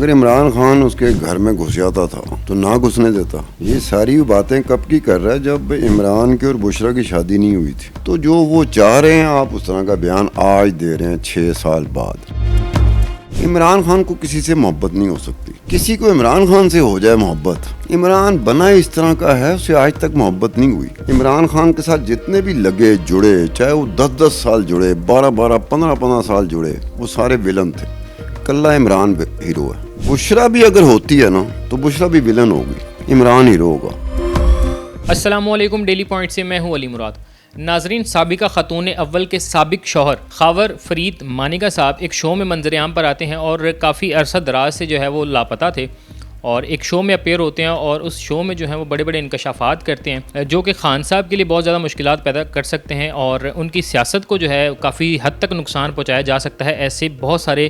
اگر عمران خان اس کے گھر میں گھس جاتا تھا تو نہ گھسنے دیتا. یہ ساری باتیں کب کی کر رہا ہے جب عمران کی اور بشرا کی شادی نہیں ہوئی تھی. تو جو وہ چاہ رہے ہیں آپ اس طرح کا بیان آج دے رہے ہیں 6 سال بعد. عمران خان کو کسی سے محبت نہیں ہو سکتی. کسی کو عمران خان سے ہو جائے محبت, عمران بنا اس طرح کا ہے, اسے آج تک محبت نہیں ہوئی. عمران خان کے ساتھ جتنے بھی لگے جڑے, چاہے وہ 10 سال جڑے, 12 15 سال جڑے, وہ سارے ویلن تھے. کلہ عمران ہیرو ہے. بشرا بھی اگر ہوتی ہے نا تو بشرا بھی ویلن ہوگی, عمران ہیرو ہوگا. السلام علیکم, ڈیلی پوائنٹ سے میں ہوں علی مراد. ناظرین, سابقہ خاتون اول کے سابق شوہر خاور فرید مانیکا صاحب ایک شو میں منظر عام پر آتے ہیں اور کافی عرصہ دراز سے جو ہے وہ لاپتہ تھے, اور ایک شو میں اپیئر ہوتے ہیں اور اس شو میں جو ہے وہ بڑے بڑے انکشافات کرتے ہیں جو کہ خان صاحب کے لیے بہت زیادہ مشکلات پیدا کر سکتے ہیں اور ان کی سیاست کو جو ہے کافی حد تک نقصان پہنچایا جا سکتا ہے. ایسے بہت سارے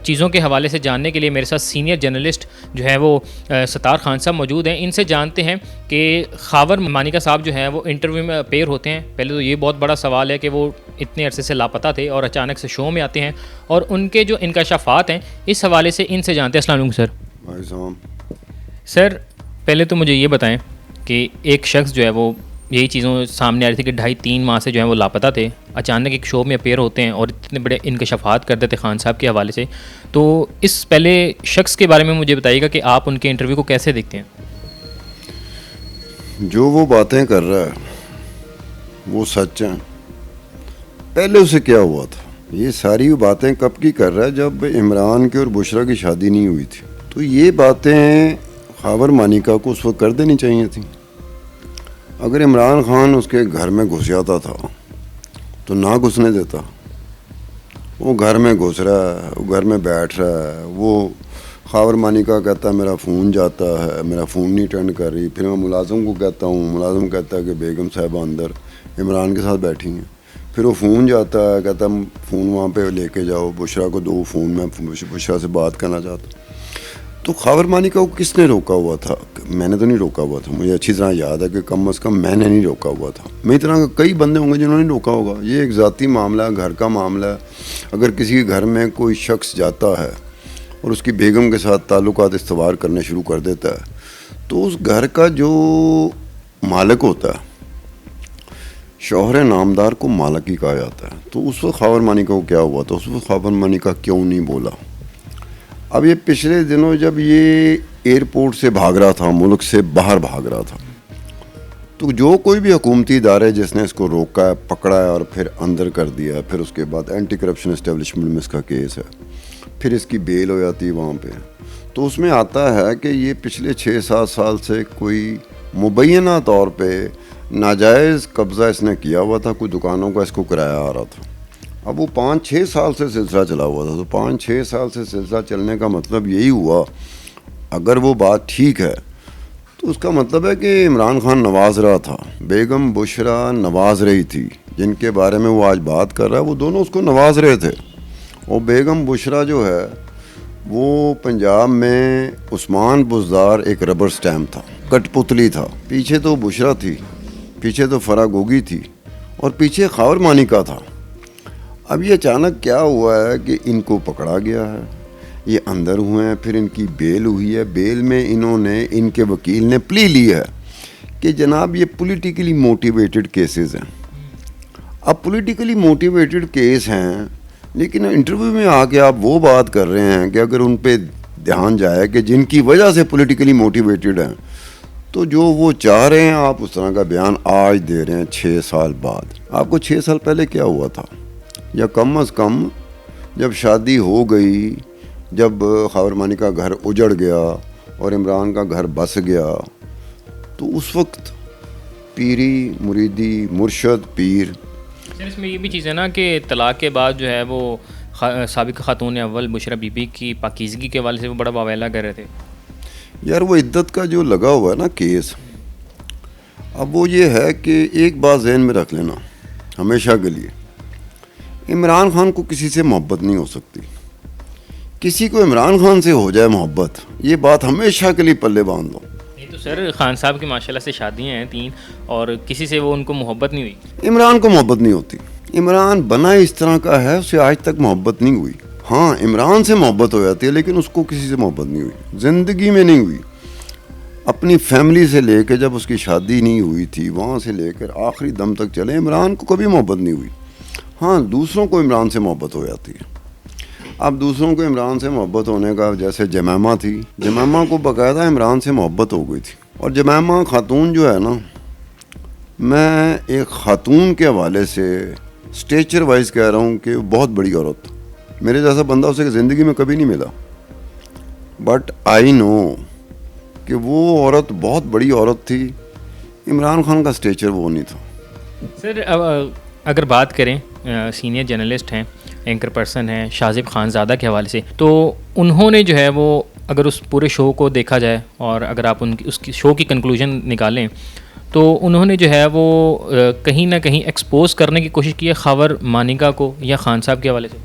چیزوں کے حوالے سے جاننے کے لیے میرے ساتھ سینئر جرنلسٹ جو ہے وہ ستار خان صاحب موجود ہیں. ان سے جانتے ہیں کہ خاور مانیکا صاحب جو ہیں وہ انٹرویو میں اپیئر ہوتے ہیں. پہلے تو یہ بہت بڑا سوال ہے کہ وہ اتنے عرصے سے لاپتہ تھے اور اچانک سے شو میں آتے ہیں, اور ان کے جو انکشافات ہیں اس حوالے سے ان سے جانتے ہیں. السلام علیکم سر. سر, پہلے تو مجھے یہ بتائیں کہ ایک شخص جو ہے وہ یہی چیزوں سامنے آ رہی تھی کہ 2.5-3 ماہ سے جو ہے وہ لاپتہ تھے, اچانک ایک شو میں اپیئر ہوتے ہیں اور اتنے بڑے انکشافات کرتے تھے خان صاحب کے حوالے سے. تو اس پہلے شخص کے بارے میں مجھے بتائیے گا کہ آپ ان کے انٹرویو کو کیسے دیکھتے ہیں؟ جو وہ باتیں کر رہا ہے وہ سچ ہیں. پہلے اسے کیا ہوا تھا؟ یہ ساری باتیں کب کی کر رہا ہے جب عمران کی اور بشرا کی شادی نہیں ہوئی تھی. تو یہ باتیں خاور مانیکا کو اس وقت کر دینی چاہیے تھیں. اگر عمران خان اس کے گھر میں گھس جاتا تھا تو نہ گھسنے دیتا. وہ گھر میں گھس رہا ہے, وہ گھر میں بیٹھ رہا ہے, وہ خاور مانیکا کہتا ہے میرا فون جاتا ہے, میرا فون نہیں اٹینڈ کر رہی. پھر میں ملازم کو کہتا ہوں, ملازم کہتا ہے کہ بیگم صاحبہ اندر عمران کے ساتھ بیٹھی ہیں. پھر وہ فون جاتا ہے, کہتا ہے فون وہاں پہ لے کے جاؤ, بشرا کو دو فون, میں بشرا سے بات کرنا چاہتا ہوں. تو خاور مانیکا کو کس نے روکا ہوا تھا؟ میں نے تو نہیں روکا ہوا تھا. مجھے اچھی طرح یاد ہے کہ کم از کم میں نے نہیں روکا ہوا تھا. میری طرح کے کئی بندے ہوں گے جنہوں نے روکا ہوگا. یہ ایک ذاتی معاملہ ہے, گھر کا معاملہ ہے. اگر کسی کے گھر میں کوئی شخص جاتا ہے اور اس کی بیگم کے ساتھ تعلقات استوار کرنے شروع کر دیتا ہے تو اس گھر کا جو مالک ہوتا ہے, شوہر نامدار کو مالک ہی کہا جاتا ہے. تو اس وقت خاور مانیکا کو کیا ہوا تھا؟ اس وقت خاور مانیکا کیوں نہیں بولا؟ اب یہ پچھلے دنوں جب یہ ایئرپورٹ سے بھاگ رہا تھا, ملک سے باہر بھاگ رہا تھا, تو جو کوئی بھی حکومتی ادارے جس نے اس کو روکا ہے, پکڑا ہے اور پھر اندر کر دیا ہے, پھر اس کے بعد اینٹی کرپشن اسٹیبلشمنٹ میں اس کا کیس ہے, پھر اس کی بیل ہو جاتی ہے وہاں پہ, تو اس میں آتا ہے کہ یہ پچھلے 6-7 سال سے کوئی مبینہ طور پہ ناجائز قبضہ اس نے کیا ہوا تھا. کوئی دکانوں کا اس کو کرایہ آ رہا تھا. اب وہ 5-6 سال سے سلسلہ چلا ہوا تھا. تو 5-6 سال سے سلسلہ چلنے کا مطلب یہی ہوا, اگر وہ بات ٹھیک ہے تو اس کا مطلب ہے کہ عمران خان نواز رہا تھا, بیگم بشرا نواز رہی تھی. جن کے بارے میں وہ آج بات کر رہا ہے وہ دونوں اس کو نواز رہے تھے. اور بیگم بشرا جو ہے وہ پنجاب میں عثمان بزدار ایک ربر سٹیمپ تھا, کٹ پتلی تھا. پیچھے تو بشرا تھی, پیچھے تو فرا گوگی تھی, اور پیچھے خاور مانیکا تھا. اب یہ اچانک کیا ہوا ہے کہ ان کو پکڑا گیا ہے, یہ اندر ہوئے ہیں, پھر ان کی بیل ہوئی ہے. بیل میں انہوں نے, ان کے وکیل نے پلی لی ہے کہ جناب یہ پولیٹیکلی موٹیویٹڈ کیسز ہیں. اب پولیٹیکلی موٹیویٹڈ کیس ہیں, لیکن انٹرویو میں آ کے آپ وہ بات کر رہے ہیں کہ اگر ان پہ دھیان جائے کہ جن کی وجہ سے پولیٹیکلی موٹیویٹڈ ہیں, تو جو وہ چاہ رہے ہیں آپ اس طرح کا بیان آج دے رہے ہیں 6 سال بعد. آپ کو 6 سال پہلے کیا ہوا تھا؟ یا کم از کم جب شادی ہو گئی, جب خاور مانیکا گھر اجڑ گیا اور عمران کا گھر بس گیا, تو اس وقت پیری مریدی مرشد پیر. سر, اس میں یہ بھی چیز ہے نا کہ طلاق کے بعد جو ہے وہ سابق خاتون اول بشرا بی بی کی پاکیزگی کے حوالے سے وہ بڑا واویلا کر رہے تھے. یار وہ عدت کا جو لگا ہوا ہے نا کیس, اب وہ یہ ہے کہ ایک بات ذہن میں رکھ لینا ہمیشہ کے لیے, عمران خان کو کسی سے محبت نہیں ہو سکتی. کسی کو عمران خان سے ہو جائے محبت, یہ بات ہمیشہ کے لیے پلے باندھ دو. نہیں تو سر, خان صاحب کی ماشاءاللہ سے شادیاں ہیں 3, اور کسی سے وہ ان کو محبت نہیں ہوئی. عمران کو محبت نہیں ہوتی. عمران بنا اس طرح کا ہے, اسے آج تک محبت نہیں ہوئی. ہاں عمران سے محبت ہو جاتی ہے لیکن اس کو کسی سے محبت نہیں ہوئی, زندگی میں نہیں ہوئی. اپنی فیملی سے لے کے جب اس کی شادی نہیں ہوئی تھی وہاں سے لے کر آخری دم تک چلے, عمران کو کبھی محبت نہیں ہوئی. ہاں دوسروں کو عمران سے محبت ہو جاتی ہے. اب دوسروں کو عمران سے محبت ہونے کا, جیسے جمیمہ تھی, جمیمہ کو باقاعدہ عمران سے محبت ہو گئی تھی. اور جمیمہ خاتون جو ہے نا, میں ایک خاتون کے حوالے سے اسٹیچر وائز کہہ رہا ہوں کہ بہت بڑی عورت, میرے جیسا بندہ اسے زندگی میں کبھی نہیں ملا. بٹ آئی نو کہ وہ عورت بہت بڑی عورت تھی. عمران خان کا اسٹیچر وہ نہیں تھا. سر اگر بات کریں سینئر جرنلسٹ ہیں, اینکر پرسن ہیں شاہزیب خانزادہ کے حوالے سے, تو انہوں نے جو ہے وہ اگر اس پورے شو کو دیکھا جائے اور اگر آپ اس کی شو کی کنکلوژن نکالیں تو انہوں نے جو ہے وہ کہیں نہ کہیں ایکسپوز کرنے کی کوشش کی ہے خاور مانیکا کو یا خان صاحب کے حوالے سے.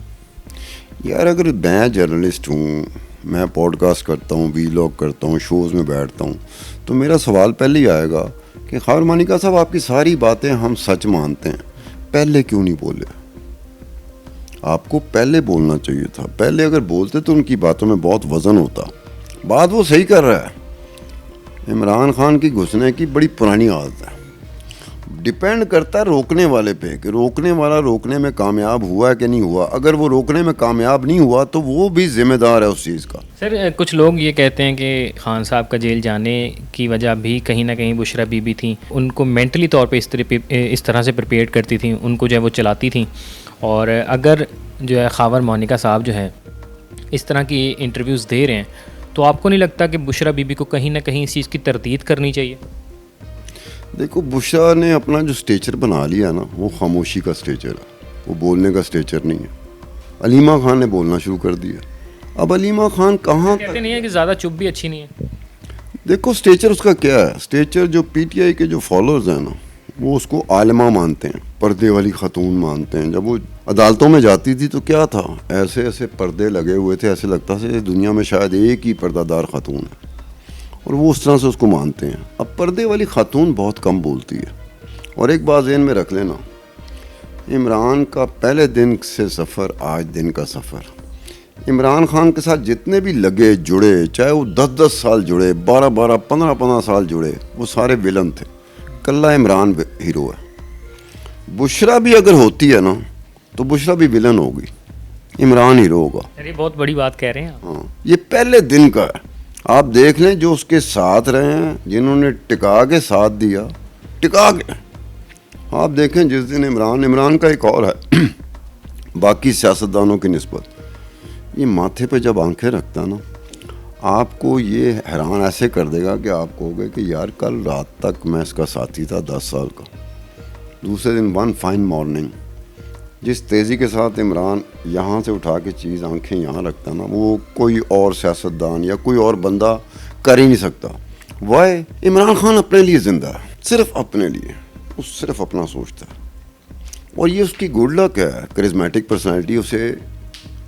یار اگر میں جرنلسٹ ہوں, میں پوڈ کاسٹ کرتا ہوں, ویلاگ کرتا ہوں, شوز میں بیٹھتا ہوں, تو میرا سوال پہلے ہی آئے گا کہ خاور مانیکا صاحب آپ کی ساری باتیں ہم سچ مانتے ہیں, پہلے کیوں نہیں بولے؟ آپ کو پہلے بولنا چاہیے تھا. پہلے اگر بولتے تو ان کی باتوں میں بہت وزن ہوتا. بات وہ صحیح کر رہا ہے. عمران خان کی گھسنے کی بڑی پرانی عادت ہے. ڈپینڈ کرتا ہے روکنے والے پہ کہ روکنے والا روکنے میں کامیاب ہوا ہے کہ نہیں ہوا. اگر وہ روکنے میں کامیاب نہیں ہوا تو وہ بھی ذمہ دار ہے اس چیز کا. سر کچھ لوگ یہ کہتے ہیں کہ خان صاحب کا جیل جانے کی وجہ بھی کہیں نہ کہیں بشرا بی بی تھیں, ان کو مینٹلی طور پہ اس طرح سے پریپیئر کرتی تھیں, ان کو جو ہے وہ چلاتی تھیں. اور اگر جو ہے خاور مانیکا صاحب جو ہے اس طرح کی انٹرویوز دے رہے ہیں تو آپ کو نہیں لگتا کہ بشرا بی بی کو کہیں نہ کہیں اس چیز کی تردید کرنی چاہیے؟ دیکھو بشرا نے اپنا جو اسٹیچر بنا لیا نا وہ خاموشی کا اسٹیچر ہے, وہ بولنے کا اسٹیچر نہیں ہے. علیمہ خان نے بولنا شروع کر دیا. اب علیمہ خان کہاں کہتے نہیں ہے کہ زیادہ چپ بھی اچھی نہیں ہے. دیکھو اسٹیچر اس کا کیا ہے. اسٹیچر جو پی ٹی آئی کے جو فالوورز ہیں نا وہ اس کو عالمہ مانتے ہیں, پردے والی خاتون مانتے ہیں. جب وہ عدالتوں میں جاتی تھی تو کیا تھا, ایسے ایسے پردے لگے ہوئے تھے, ایسے لگتا تھا دنیا میں شاید ایک ہی پردہ دار خاتون ہے, اور وہ اس طرح سے اس کو مانتے ہیں. اب پردے والی خاتون بہت کم بولتی ہے. اور ایک بات ذہن میں رکھ لینا, عمران کا پہلے دن سے سفر آج دن کا سفر, عمران خان کے ساتھ جتنے بھی لگے جڑے, چاہے وہ 10 سال جڑے, 12 15 سال جڑے, وہ سارے ولن تھے. کلہ عمران ہیرو ہے. بشرا بھی اگر ہوتی ہے نا تو بشرا بھی ولن ہوگی, عمران ہیرو ہوگا. یہ بہت بڑی بات کہہ رہے ہیں. ہاں یہ پہلے دن کا ہے. آپ دیکھ لیں جو اس کے ساتھ رہے ہیں, جنہوں نے ٹکا کے ساتھ دیا, ٹکا کے. آپ دیکھیں جس دن عمران کا ایک اور ہے باقی سیاستدانوں کی نسبت, یہ ماتھے پہ جب آنکھیں رکھتا نا آپ کو یہ حیران ایسے کر دے گا کہ آپ کہو گے کہ یار کل رات تک میں اس کا ساتھی تھا 10 سال کا. دوسرے دن ون فائن مارننگ جس تیزی کے ساتھ عمران یہاں سے اٹھا کے چیز آنکھیں یہاں رکھتا نا, وہ کوئی اور سیاستدان یا کوئی اور بندہ کر ہی نہیں سکتا. وائے عمران خان اپنے لیے زندہ ہے, صرف اپنے لیے, وہ صرف اپنا سوچتا ہے. اور یہ اس کی گڈ لک ہے, کرزمیٹک پرسنالٹی, اسے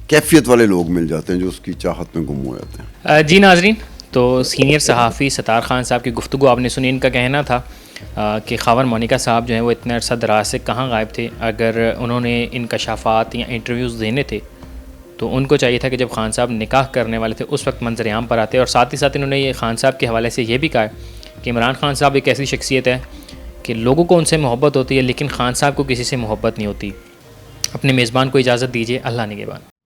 کیفیت والے لوگ مل جاتے ہیں جو اس کی چاہت میں گم ہو جاتے ہیں. جی ناظرین, تو سینئر صحافی ستار خان صاحب کی گفتگو آپ نے سنی. ان کا کہنا تھا کہ خاور مانیکا صاحب جو ہیں وہ اتنے عرصہ دراز سے کہاں غائب تھے. اگر انہوں نے انکشافات یا انٹرویوز دینے تھے تو ان کو چاہیے تھا کہ جب خان صاحب نکاح کرنے والے تھے اس وقت منظر عام پر آتے. اور ساتھ ہی ساتھ انہوں نے یہ خان صاحب کے حوالے سے یہ بھی کہا کہ عمران خان صاحب ایک ایسی شخصیت ہے کہ لوگوں کو ان سے محبت ہوتی ہے لیکن خان صاحب کو کسی سے محبت نہیں ہوتی. اپنے میزبان کو اجازت دیجیے. اللہ نگہبان.